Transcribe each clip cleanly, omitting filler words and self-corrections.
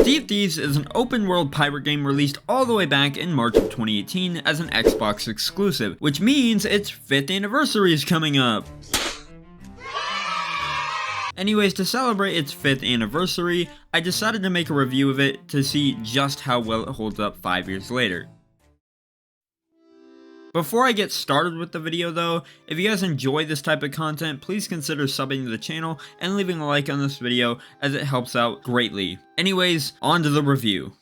Sea of Thieves is an open world pirate game released all the way back in March of 2018 as an Xbox exclusive, which means its 5th anniversary is coming up. Anyways, to celebrate its 5th anniversary, I decided to make a review of it to see just how well it holds up 5 years later. Before I get started with the video though, if you guys enjoy this type of content, please consider subbing to the channel and leaving a like on this video as it helps out greatly. Anyways, on to the review.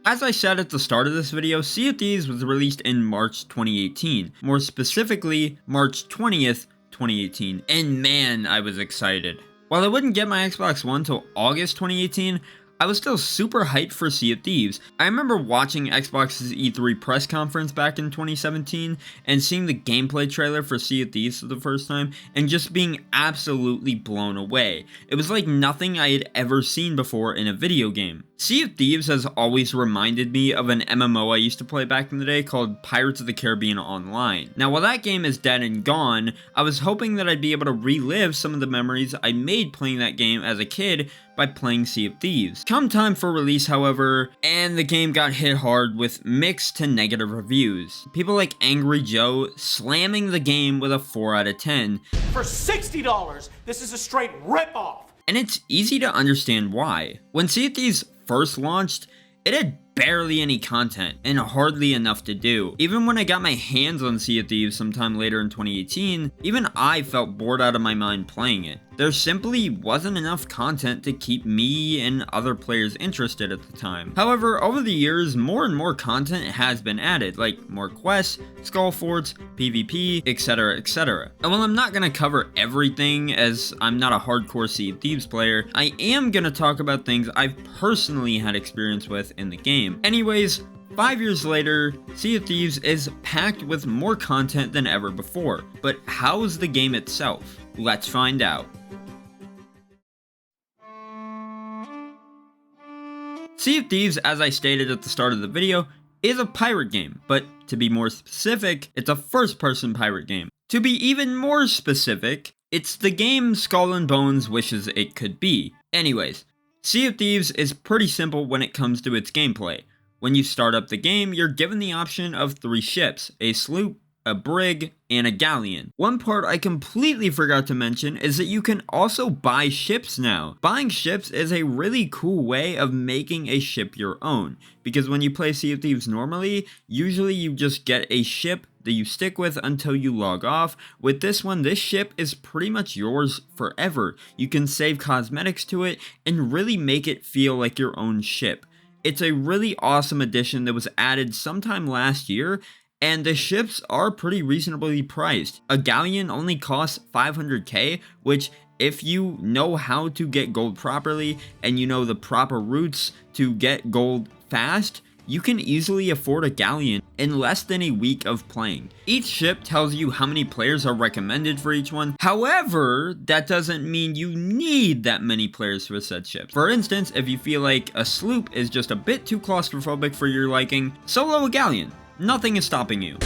As I said at the start of this video, Sea of Thieves was released in March 2018, more specifically March 20th, 2018, and man, I was excited. While I wouldn't get my Xbox One till August 2018, I was still super hyped for Sea of Thieves. I remember watching Xbox's E3 press conference back in 2017 and seeing the gameplay trailer for Sea of Thieves for the first time and just being absolutely blown away. It was like nothing I had ever seen before in a video game. Sea of Thieves has always reminded me of an MMO I used to play back in the day called Pirates of the Caribbean Online. Now while that game is dead and gone, I was hoping that I'd be able to relive some of the memories I made playing that game as a kid by playing Sea of Thieves. Come time for release, however, and the game got hit hard with mixed to negative reviews. People like Angry Joe slamming the game with a 4 out of 10. For $60, this is a straight ripoff! And it's easy to understand why. When Sea of Thieves first launched, it had barely any content and hardly enough to do. Even when I got my hands on Sea of Thieves sometime later in 2018, even I felt bored out of my mind playing it. There simply wasn't enough content to keep me and other players interested at the time. However, over the years, more and more content has been added, like more quests, skull forts, PvP, etc, etc. And while I'm not going to cover everything as I'm not a hardcore Sea of Thieves player, I am going to talk about things I've personally had experience with in the game. Anyways, 5 years later, Sea of Thieves is packed with more content than ever before. But how is the game itself? Let's find out. Sea of Thieves, as I stated at the start of the video, is a pirate game, but to be more specific, it's a first-person pirate game. To be even more specific, it's the game Skull and Bones wishes it could be. Anyways, Sea of Thieves is pretty simple when it comes to its gameplay. When you start up the game, you're given the option of 3 ships, a sloop, a brig, and a galleon. One part I completely forgot to mention is that you can also buy ships now. Buying ships is a really cool way of making a ship your own, because when you play Sea of Thieves normally, usually you just get a ship that you stick with until you log off. With this one, this ship is pretty much yours forever. You can save cosmetics to it and really make it feel like your own ship. It's a really awesome addition that was added sometime last year, and the ships are pretty reasonably priced. A galleon only costs 500k, which if you know how to get gold properly and you know the proper routes to get gold fast, you can easily afford a galleon in less than a week of playing. Each ship tells you how many players are recommended for each one. However, that doesn't mean you need that many players for said ships. For instance, if you feel like a sloop is just a bit too claustrophobic for your liking, solo a galleon. Nothing is stopping you.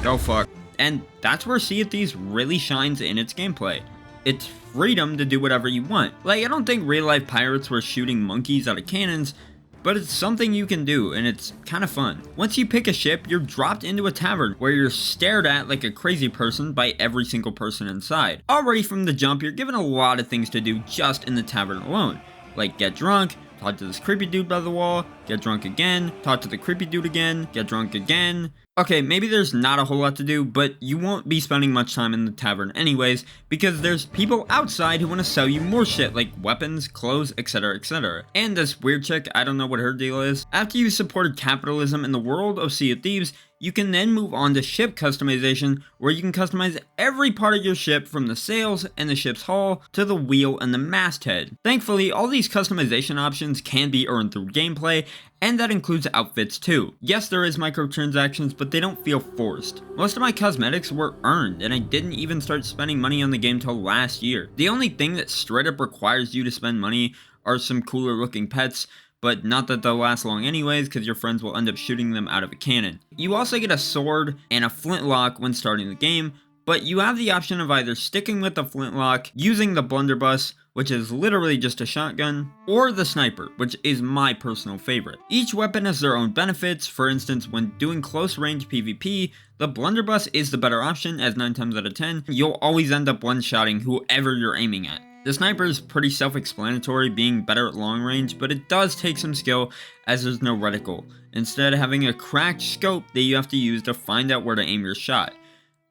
Go fuck. And that's where Sea of Thieves really shines in its gameplay. It's freedom to do whatever you want. Like, I don't think real life pirates were shooting monkeys out of cannons, but it's something you can do, and it's kind of fun. Once you pick a ship, you're dropped into a tavern where you're stared at like a crazy person by every single person inside. Already from the jump, you're given a lot of things to do just in the tavern alone, like get drunk, talk to this creepy dude by the wall, get drunk again, talk to the creepy dude again, get drunk again. Okay, maybe there's not a whole lot to do, but you won't be spending much time in the tavern anyways, because there's people outside who want to sell you more shit, like weapons, clothes, etc, etc. And this weird chick, I don't know what her deal is. After you supported capitalism in the world of Sea of Thieves, you can then move on to ship customization, where you can customize every part of your ship from the sails and the ship's hull to the wheel and the masthead. Thankfully, all these customization options can be earned through gameplay, and that includes outfits too. Yes, there is microtransactions, but they don't feel forced. Most of my cosmetics were earned, and I didn't even start spending money on the game till last year. The only thing that straight up requires you to spend money are some cooler looking pets, but not that they'll last long anyways, because your friends will end up shooting them out of a cannon. You also get a sword and a flintlock when starting the game, but you have the option of either sticking with the flintlock, using the blunderbuss, which is literally just a shotgun, or the sniper, which is my personal favorite. Each weapon has their own benefits. For instance, when doing close range PvP, the blunderbuss is the better option, as 9 times out of 10, you'll always end up one-shotting whoever you're aiming at. The sniper is pretty self-explanatory, being better at long range, but it does take some skill as there's no reticle, instead having a cracked scope that you have to use to find out where to aim your shot.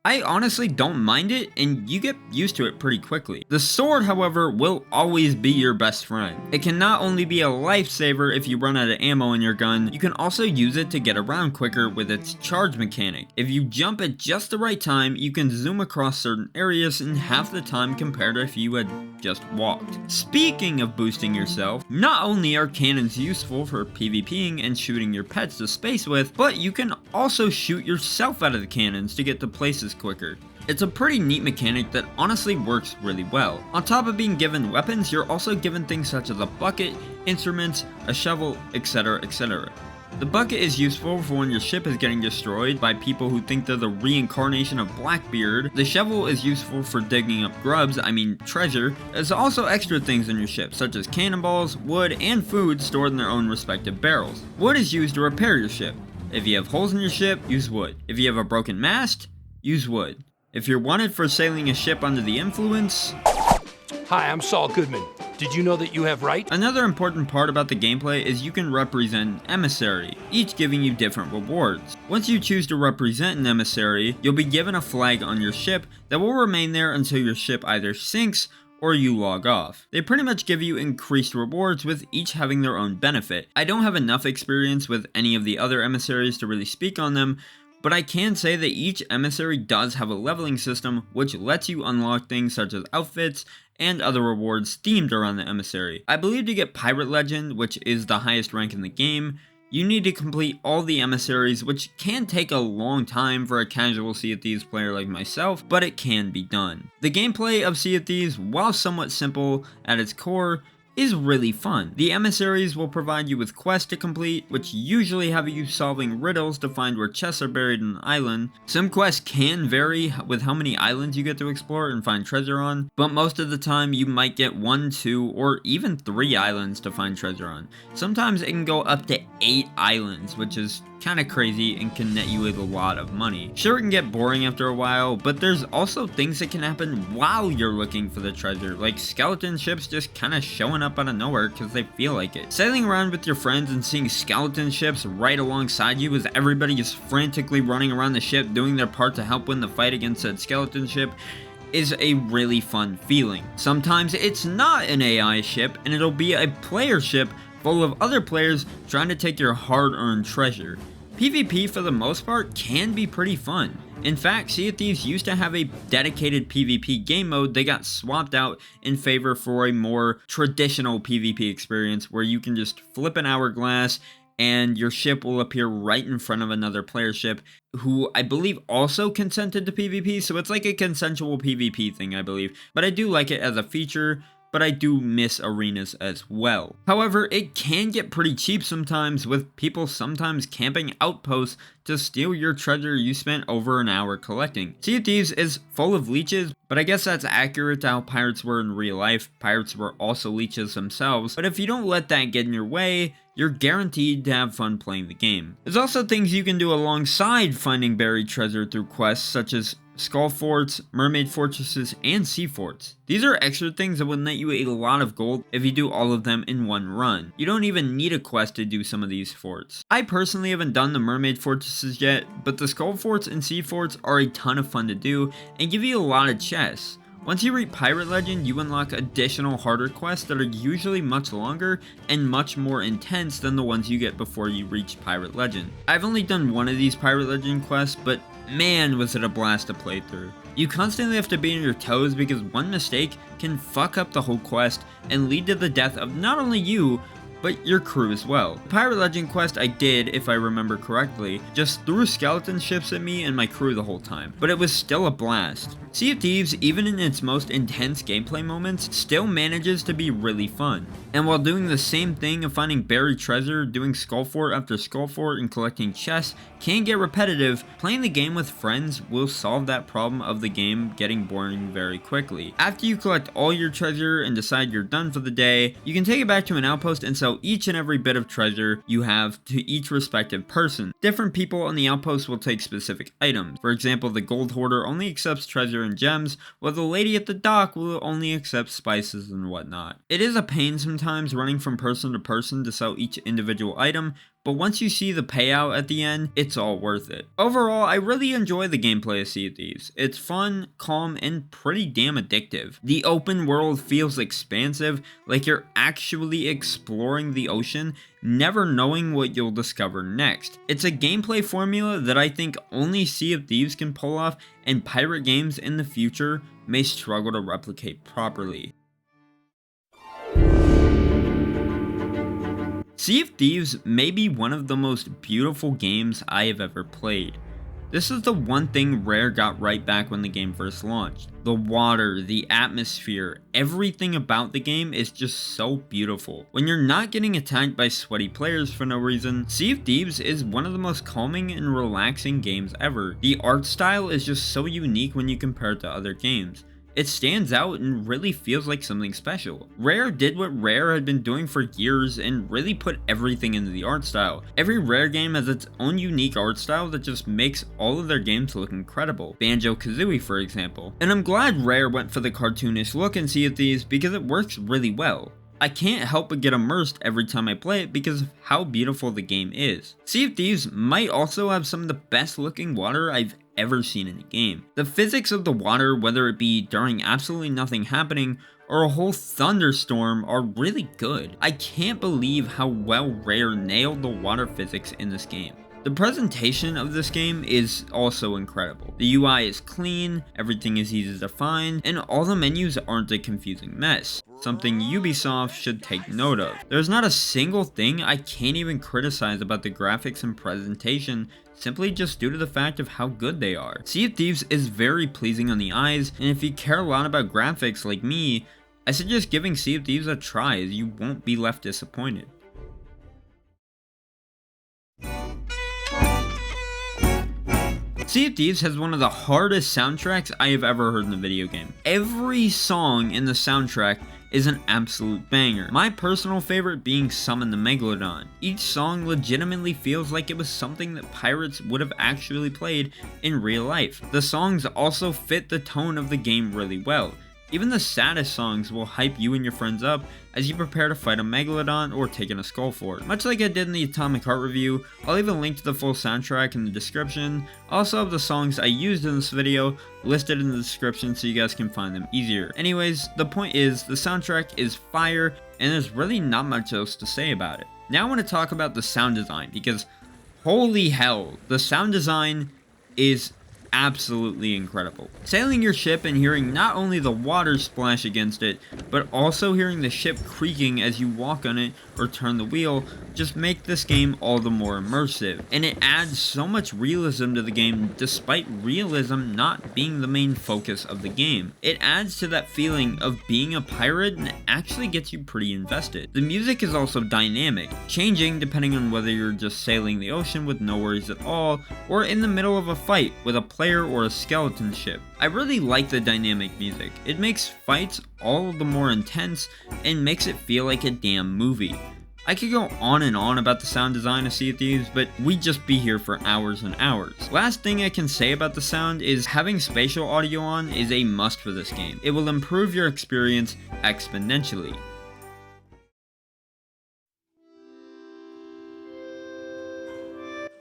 I honestly don't mind it, and you get used to it pretty quickly. The sword, however, will always be your best friend. It can not only be a lifesaver if you run out of ammo in your gun, you can also use it to get around quicker with its charge mechanic. If you jump at just the right time, you can zoom across certain areas in half the time compared to if you had just walked. Speaking of boosting yourself, not only are cannons useful for PvPing and shooting your pets to space with, but you can also shoot yourself out of the cannons to get to places quicker. It's a pretty neat mechanic that honestly works really well. On top of being given weapons, you're also given things such as a bucket, instruments, a shovel, etc, etc. The bucket is useful for when your ship is getting destroyed by people who think they're the reincarnation of Blackbeard. The shovel is useful for digging up grubs, treasure. There's also extra things in your ship, such as cannonballs, wood, and food stored in their own respective barrels. Wood is used to repair your ship. If you have holes in your ship, use wood. If you have a broken mast, use wood. If you're wanted for sailing a ship under the influence... Hi, I'm Saul Goodman. Did you know that you have rights? Another important part about the gameplay is you can represent an emissary, each giving you different rewards. Once you choose to represent an emissary, you'll be given a flag on your ship that will remain there until your ship either sinks or you log off. They pretty much give you increased rewards, with each having their own benefit. I don't have enough experience with any of the other emissaries to really speak on them, but I can say that each emissary does have a leveling system which lets you unlock things such as outfits and other rewards themed around the emissary. I believe to get Pirate Legend, which is the highest rank in the game, you need to complete all the emissaries, which can take a long time for a casual Sea of Thieves player like myself, but it can be done. The gameplay of Sea of Thieves, while somewhat simple at its core, is really fun. The emissaries will provide you with quests to complete, which usually have you solving riddles to find where chests are buried in an island. Some quests can vary with how many islands you get to explore and find treasure on, but most of the time you might get 1, 2, or even 3 islands to find treasure on. Sometimes it can go up to 8 islands, which is kind of crazy and can net you with a lot of money. Sure, it can get boring after a while, but there's also things that can happen while you're looking for the treasure, like skeleton ships just kind of showing up out of nowhere because they feel like it. Sailing around with your friends and seeing skeleton ships right alongside you as everybody is frantically running around the ship doing their part to help win the fight against said skeleton ship is a really fun feeling. Sometimes it's not an AI ship and it'll be a player ship full of other players trying to take your hard-earned treasure. PvP for the most part can be pretty fun. In fact, Sea of Thieves used to have a dedicated PvP game mode that got swapped out in favor for a more traditional PvP experience where you can just flip an hourglass and your ship will appear right in front of another player's ship who I believe also consented to PvP, so it's like a consensual PvP thing, I believe. But I do like it as a feature, but I do miss arenas as well. However, it can get pretty cheap sometimes, with people sometimes camping outposts to steal your treasure you spent over an hour collecting. Sea of Thieves is full of leeches, but I guess that's accurate to how pirates were in real life. Pirates were also leeches themselves, but if you don't let that get in your way, you're guaranteed to have fun playing the game. There's also things you can do alongside finding buried treasure through quests, such as skull forts, mermaid fortresses, and sea forts. These are extra things that will net you a lot of gold if you do all of them in one run. You don't even need a quest to do some of these forts. I personally haven't done the mermaid fortresses yet, but the skull forts and sea forts are a ton of fun to do and give you a lot of chests. Once you reach Pirate Legend, you unlock additional harder quests that are usually much longer and much more intense than the ones you get before you reach Pirate Legend. I've only done one of these Pirate Legend quests, but man was it a blast to play through. You constantly have to be on your toes because one mistake can fuck up the whole quest and lead to the death of not only you, but your crew as well. The Pirate Legend quest I did, if I remember correctly, just threw skeleton ships at me and my crew the whole time, but it was still a blast. Sea of Thieves, even in its most intense gameplay moments, still manages to be really fun. And while doing the same thing of finding buried treasure, doing skull fort after skull fort, and collecting chests can get repetitive, playing the game with friends will solve that problem of the game getting boring very quickly. After you collect all your treasure and decide you're done for the day, you can take it back to an outpost and sell each and every bit of treasure you have to each respective person. Different people on the outpost will take specific items. For example, the gold hoarder only accepts treasure and gems, while the lady at the dock will only accept spices and whatnot. It is a pain sometimes running from person to person to sell each individual item, but once you see the payout at the end, it's all worth it. Overall, I really enjoy the gameplay of Sea of Thieves. It's fun, calm, and pretty damn addictive. The open world feels expansive, like you're actually exploring the ocean, never knowing what you'll discover next. It's a gameplay formula that I think only Sea of Thieves can pull off, and pirate games in the future may struggle to replicate properly. Sea of Thieves may be one of the most beautiful games I have ever played. This is the one thing Rare got right back when the game first launched. The water, the atmosphere, everything about the game is just so beautiful. When you're not getting attacked by sweaty players for no reason, Sea of Thieves is one of the most calming and relaxing games ever. The art style is just so unique when you compare it to other games. It stands out and really feels like something special. Rare did what Rare had been doing for years and really put everything into the art style. Every Rare game has its own unique art style that just makes all of their games look incredible. Banjo-Kazooie, for example. And I'm glad Rare went for the cartoonish look in Sea of Thieves because it works really well. I can't help but get immersed every time I play it because of how beautiful the game is. Sea of Thieves might also have some of the best looking water I've ever seen in a game. The physics of the water, whether it be during absolutely nothing happening or a whole thunderstorm, are really good. I can't believe how well Rare nailed the water physics in this game. The presentation of this game is also incredible. The UI is clean, everything is easy to find, and all the menus aren't a confusing mess. Something Ubisoft should take note of. There's not a single thing I can't even criticize about the graphics and presentation, simply just due to the fact of how good they are. Sea of Thieves is very pleasing on the eyes, and if you care a lot about graphics like me, I suggest giving Sea of Thieves a try as you won't be left disappointed. Sea of Thieves has one of the hardest soundtracks I have ever heard in a video game. Every song in the soundtrack is an absolute banger. My personal favorite being Summon the Megalodon. Each song legitimately feels like it was something that pirates would have actually played in real life. The songs also fit the tone of the game really well. Even the saddest songs will hype you and your friends up as you prepare to fight a Megalodon or take in a skull fort. Much like I did in the Atomic Heart review, I'll leave a link to the full soundtrack in the description. I also have the songs I used in this video listed in the description so you guys can find them easier. Anyways, the point is, the soundtrack is fire and there's really not much else to say about it. Now I want to talk about the sound design because holy hell, the sound design is absolutely incredible. Sailing your ship and hearing not only the water splash against it, but also hearing the ship creaking as you walk on it or turn the wheel just make this game all the more immersive. And it adds so much realism to the game despite realism not being the main focus of the game. It adds to that feeling of being a pirate and it actually gets you pretty invested. The music is also dynamic, changing depending on whether you're just sailing the ocean with no worries at all or in the middle of a fight with a player or a skeleton ship. I really like the dynamic music. It makes fights all the more intense and makes it feel like a damn movie. I could go on and on about the sound design of Sea of Thieves, but we'd just be here for hours and hours. Last thing I can say about the sound is having spatial audio on is a must for this game. It will improve your experience exponentially.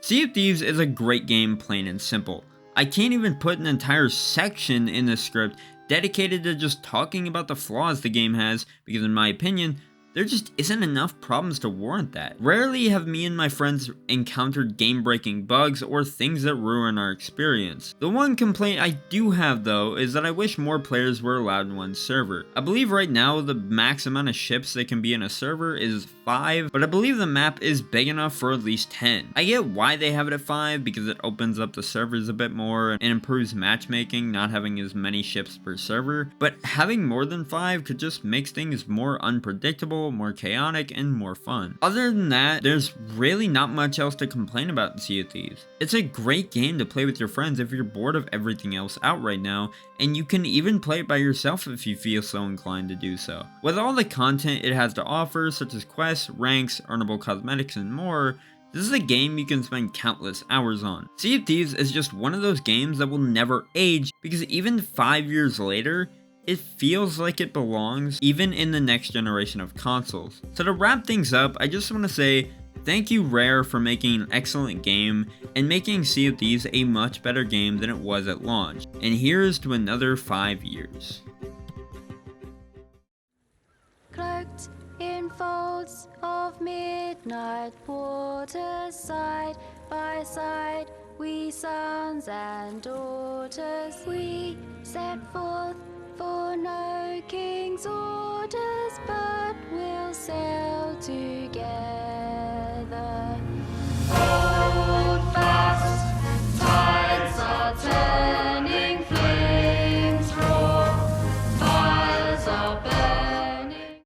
Sea of Thieves is a great game, plain and simple. I can't even put an entire section in this script dedicated to just talking about the flaws the game has, because in my opinion, there just isn't enough problems to warrant that. Rarely have me and my friends encountered game-breaking bugs or things that ruin our experience. The one complaint I do have though is that I wish more players were allowed in one server. I believe right now the max amount of ships that can be in a server is 5, but I believe the map is big enough for at least 10. I get why they have it at 5 because it opens up the servers a bit more and improves matchmaking, not having as many ships per server, but having more than 5 could just make things more unpredictable, more chaotic, and more fun. Other than that, there's really not much else to complain about in Sea of Thieves. It's a great game to play with your friends if you're bored of everything else out right now, and you can even play it by yourself if you feel so inclined to do so. With all the content it has to offer, such as quests, ranks, earnable cosmetics, and more, this is a game you can spend countless hours on. Sea of Thieves is just one of those games that will never age because even 5 years later, it feels like it belongs even in the next generation of consoles. So to wrap things up, I just want to say thank you Rare for making an excellent game and making Sea of Thieves a much better game than it was at launch. And here's to another 5 years. Cloaked in folds of midnight waters, side by side, we sons and daughters, we set forth for no king's orders, but we'll sail together.